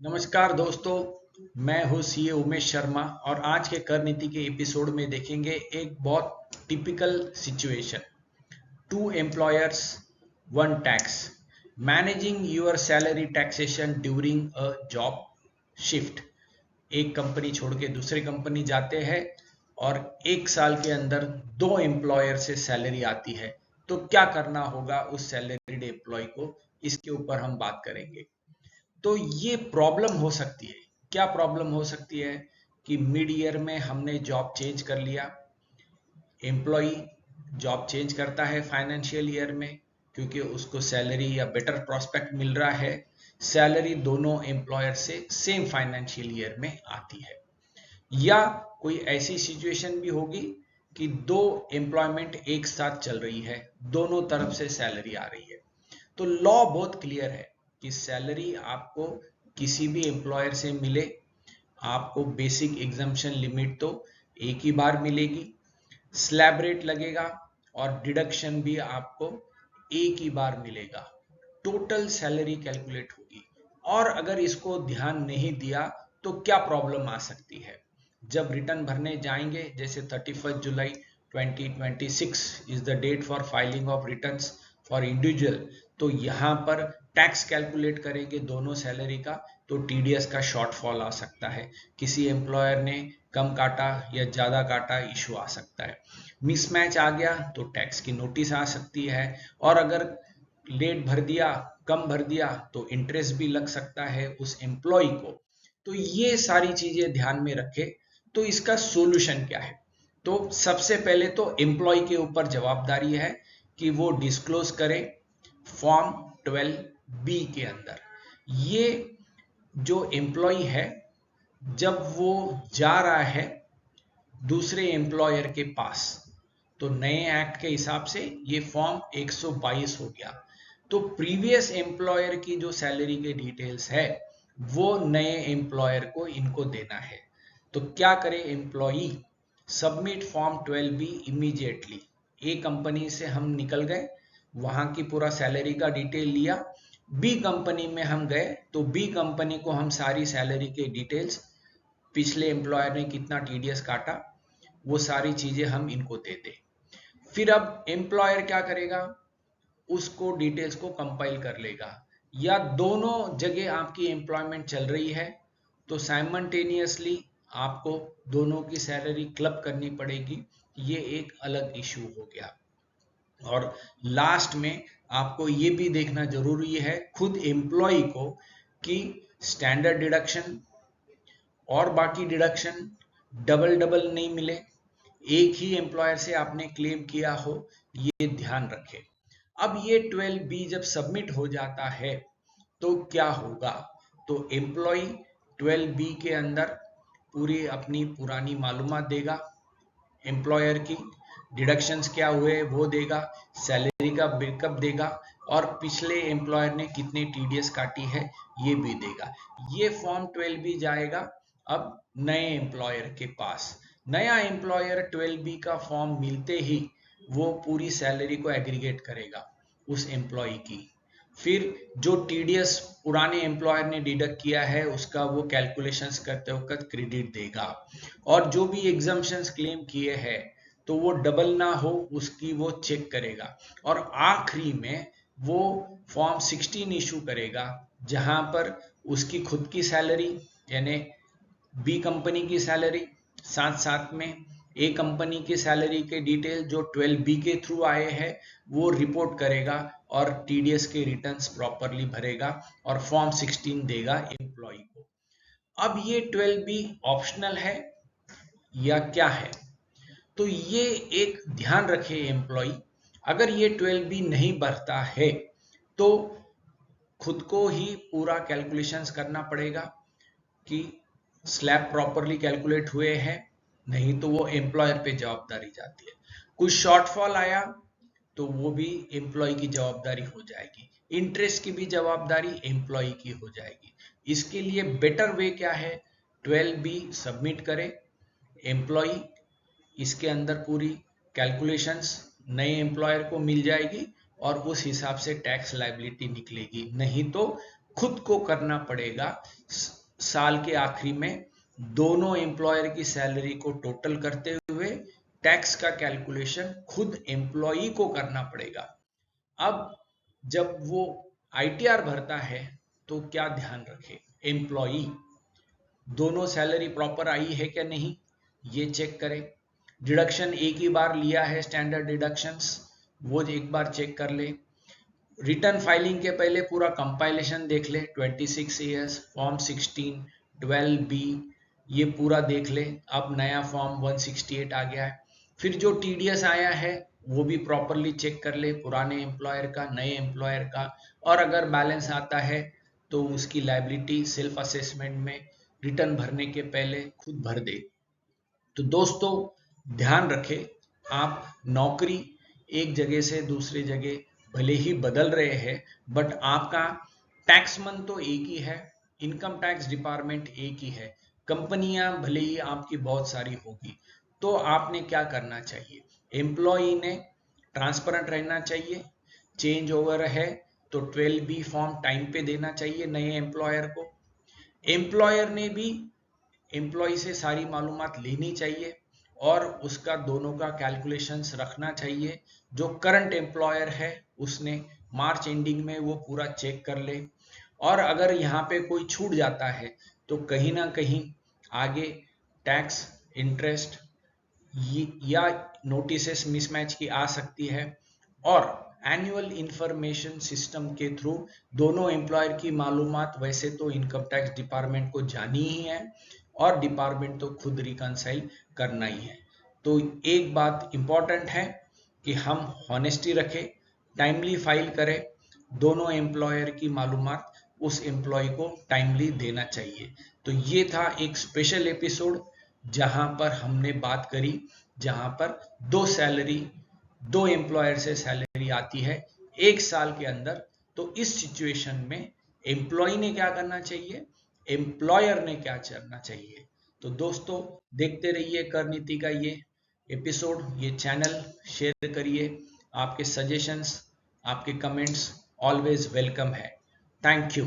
नमस्कार दोस्तों, मैं हूँ सीए उमेश शर्मा और आज के कर नीति के एपिसोड में देखेंगे एक बहुत typical situation. Two employers, one tax, managing your salary taxation during a job shift. एक कंपनी छोड़ के दूसरी कंपनी जाते हैं और एक साल के अंदर दो एम्प्लॉयर से सैलरी आती है, तो क्या करना होगा उस सैलरीड एम्प्लॉय को, इसके ऊपर हम बात करेंगे। तो ये प्रॉब्लम हो सकती है। क्या प्रॉब्लम हो सकती है कि मिड ईयर में हमने जॉब चेंज कर लिया। एम्प्लॉय जॉब चेंज करता है फाइनेंशियल ईयर में क्योंकि उसको सैलरी या बेटर प्रोस्पेक्ट मिल रहा है। सैलरी दोनों एम्प्लॉयर से सेम फाइनेंशियल ईयर में आती है। या कोई ऐसी सिचुएशन भी होगी कि दो एम्प्लॉयमेंट एक साथ चल रही है, दोनों तरफ से सैलरी आ रही है। तो लॉ बहुत क्लियर है कि सैलरी आपको किसी भी एम्प्लॉयर से मिले, आपको बेसिक एग्जम्पशन लिमिट तो एक ही बार मिलेगी, स्लैब रेट लगेगा और डिडक्शन भी आपको एक ही बार मिलेगा। टोटल सैलरी कैलकुलेट होगी। और अगर इसको ध्यान नहीं दिया तो क्या प्रॉब्लम आ सकती है। जब रिटर्न भरने जाएंगे, जैसे 31 July 2026 is the date for filing of returns for individual, तो यहाँ पर टैक्स कैलकुलेट करेंगे दोनों सैलरी का, तो टीडीएस का शॉर्टफॉल आ सकता है। किसी एम्प्लॉयर ने कम काटा या ज्यादा काटा, इशू आ सकता है। मिसमैच आ गया तो टैक्स की नोटिस आ सकती है। और अगर लेट भर दिया, कम भर दिया, तो इंटरेस्ट भी लग सकता है उस एम्प्लॉय को। तो ये सारी चीजें ध्यान में रखे। तो इसका सॉल्यूशन क्या है। तो सबसे पहले तो एम्प्लॉय के ऊपर जवाबदारी है कि वो डिस्क्लोज करे फॉर्म 12B के अंदर। ये जो एम्प्लॉय है, जब वो जा रहा है दूसरे एम्प्लॉयर के पास, तो नए एक्ट के हिसाब से ये फॉर्म 122 हो गया। तो प्रीवियस एम्प्लॉयर की जो सैलरी के डिटेल्स है वो नए एम्प्लॉयर को इनको देना है। तो क्या करे employee, submit form 12B immediately. A company से हम निकल गए, वहां की पूरा सैलरी का डिटेल लिया, बी कंपनी में हम गए तो बी कंपनी को हम सारी सैलरी के डिटेल्स, पिछले एम्प्लॉयर ने कितना टीडीएस काटा, वो सारी चीजें हम इनको दे दें। फिर अब एम्प्लॉयर क्या करेगा, उसको डिटेल्स को कंपाइल कर लेगा। या दोनों जगह आपकी एम्प्लॉयमेंट चल रही है तो साइमल्टेनियसली आपको दोनों की सैलरी क्लब करनी पड़ेगी। ये एक अलग इशू हो गया। और लास्ट में आपको ये भी देखना जरूरी है खुद एम्प्लॉय को कि स्टैंडर्ड डिडक्शन और बाकी डिडक्शन डबल डबल नहीं मिले, एक ही एम्प्लॉयर से आपने क्लेम किया हो, ये ध्यान रखें। अब ये 12B जब सबमिट हो जाता है तो क्या होगा। तो एम्प्लॉय 12B के अंदर पूरी अपनी पुरानी मालूमात देगा, एम्प्लॉयर की डिडक्शंस क्या हुए वो देगा, सैलरी का ब्रेकअप देगा और पिछले एम्प्लॉयर ने कितने टीडीएस काटी है ये भी देगा। ये फॉर्म 12B जाएगा अब नए एम्प्लॉयर के पास। नया एम्प्लॉयर 12B का फॉर्म मिलते ही वो पूरी सैलरी को एग्रीगेट करेगा उस एम्प्लॉय की। फिर जो टीडीएस पुराने एम्प्लॉयर ने डिडक्ट किया है उसका वो कैलकुलेशंस करते वक्त क्रेडिट देगा। और जो भी एग्जम्पशंस क्लेम किए हैं तो वो डबल ना हो उसकी वो चेक करेगा। और आखिरी में वो फॉर्म 16 इशू करेगा जहां पर उसकी खुद की सैलरी यानी बी कंपनी की सैलरी, साथ साथ में ए कंपनी की सैलरी के डिटेल जो 12B के थ्रू आए हैं वो रिपोर्ट करेगा और टीडीएस के रिटर्न्स प्रॉपरली भरेगा और फॉर्म 16 देगा एम्प्लॉय को। अब ये 12B ऑप्शनल है या क्या है, तो ये एक ध्यान रखे एम्प्लॉय, अगर ये 12B नहीं भरता है तो खुद को ही पूरा कैलकुलेशंस करना पड़ेगा कि स्लैब प्रॉपरली कैलकुलेट हुए हैं, नहीं तो वो एम्प्लॉयर पे जवाबदारी जाती है। कुछ शॉर्टफॉल आया तो वो भी एम्प्लॉय की जवाबदारी हो जाएगी, इंटरेस्ट की भी जवाबदारी एम्प्लॉय की हो जाएगी। इसके लिए बेटर वे क्या है, 12B सबमिट करे एम्प्लॉय, इसके अंदर पूरी कैलकुलेशंस नए एम्प्लॉयर को मिल जाएगी और उस हिसाब से टैक्स लायबिलिटी निकलेगी। नहीं तो खुद को करना पड़ेगा। साल के आखिरी में दोनों एम्प्लॉयर की सैलरी को टोटल करते हुए टैक्स का कैलकुलेशन खुद एम्प्लॉई को करना पड़ेगा। अब जब वो आईटीआर भरता है तो क्या ध्यान रखे, एम्प्लॉई दोनों सैलरी प्रॉपर आई है क्या नहीं ये चेक करे। डिडक्शन एक ही बार लिया है, स्टैंडर्ड डिडक्शंस, वो एक बार चेक कर ले। रिटर्न फाइलिंग के पहले पूरा कंपाइलेशन देख ले, 26 ईयर्स, फॉर्म 16, 12B, ये पूरा देख ले। अब नया फॉर्म 168 आ गया है। फिर जो टीडीएस आया है वो भी प्रॉपरली चेक कर ले, पुराने एम्प्लॉयर का, नए एम्प्लॉयर का। और अगर बैलेंस आता है तो उसकी लायबिलिटी सेल्फ असेसमेंट में रिटर्न भरने के पहले खुद भर दे। तो दोस्तों ध्यान रखें, आप नौकरी एक जगह से दूसरी जगह भले ही बदल रहे हैं, बट आपका टैक्स मन तो एक ही है, इनकम टैक्स डिपार्टमेंट एक ही है, कंपनियां भले ही आपकी बहुत सारी होगी। तो आपने क्या करना चाहिए, एम्प्लॉई ने ट्रांसपेरेंट रहना चाहिए। चेंज ओवर है तो 12B फॉर्म टाइम पे देना चाहिए नए एम्प्लॉयर को। एम्प्लॉयर ने भी एम्प्लॉय से सारी मालूमात लेनी चाहिए और उसका दोनों का कैलकुलेशंस रखना चाहिए। जो करंट एम्प्लॉयर है उसने मार्च एंडिंग में वो पूरा चेक कर ले। और अगर यहाँ पे कोई छूट जाता है तो कहीं ना कहीं आगे टैक्स, इंटरेस्ट या नोटिसेस मिसमैच की आ सकती है। और एनुअल इंफॉर्मेशन सिस्टम के थ्रू दोनों एम्प्लॉयर की मालूमात वैसे तो इनकम टैक्स डिपार्टमेंट को जानी ही है और डिपार्टमेंट तो खुद रिकंसाइल करना ही है। तो एक बात इंपॉर्टेंट है कि हम हॉनेस्टी रखें, टाइमली फाइल करें, दोनों एम्प्लॉयर की मालूमात उस एम्प्लॉय को टाइमली देना चाहिए। तो ये था एक स्पेशल एपिसोड जहां पर हमने बात करी, जहां पर दो एम्प्लॉयर से सैलरी आती है एक साल के अंदर। तो इस सिचुएशन में एम्प्लॉय ने क्या करना चाहिए, एम्प्लॉयर ने क्या करना चाहिए। तो दोस्तों देखते रहिए कर नीति का ये एपिसोड, ये चैनल शेयर करिए। आपके सजेशंस, आपके कमेंट्स ऑलवेज वेलकम है। Thank you.